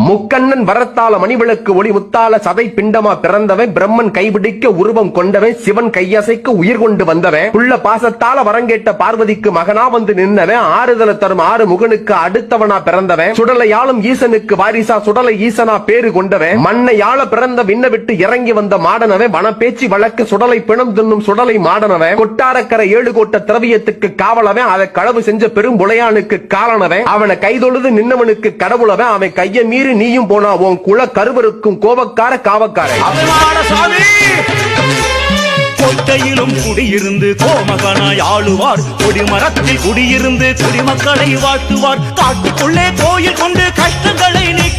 முக்கண்ணன் வரத்தால மணிவிளக்கு ஒளி முத்தால சதை பிண்டமா பிறந்தவன், பிரம்மன் கைபிடிக்க உருவம் கொண்டவன், சிவன் கையசைக்க உயிர் கொண்டு வந்தவன், புள்ள பாசத்தால வரங்கேட்ட பார்வதிக்கு மகனா வந்து நின்றவன், ஆறுதல தரும் ஆறு முகனுக்கு அடுத்தவனா பிறந்தவன், சுடலையாளும் ஈசனுக்கு வாரிசா சுடலை ஈசனா பேரு கொண்டவன், மண்ணையாள பிறந்த விண்ண விட்டு இறங்கி வந்த மாடனவன், வனப்பேச்சு வழக்கு சுடலை பிணம் தின்னும் சுடலை மாடனவன், கொட்டாரக்கரை 7 கோட்ட திரவியத்துக்கு காவலவன், அதை களவு செஞ்ச பெரும் புலையானுக்கு காரணவன், அவனை கைதொழுது நின்னவனுக்கு கடவுளவன், அவன் கைய மீறி நீயும் போனா உன் குல கருவருக்கும் கோபக்கார காவக்காரன். கோட்டையிலும் குடியிருந்து கோமகனாய் ஆளுவார், கொடிமரத்தில் குடியிருந்து குடிமக்களை வாழ்த்துவார், காட்டுக்குள்ளே கோயில் கொண்டு கஷ்டங்களை நீக்க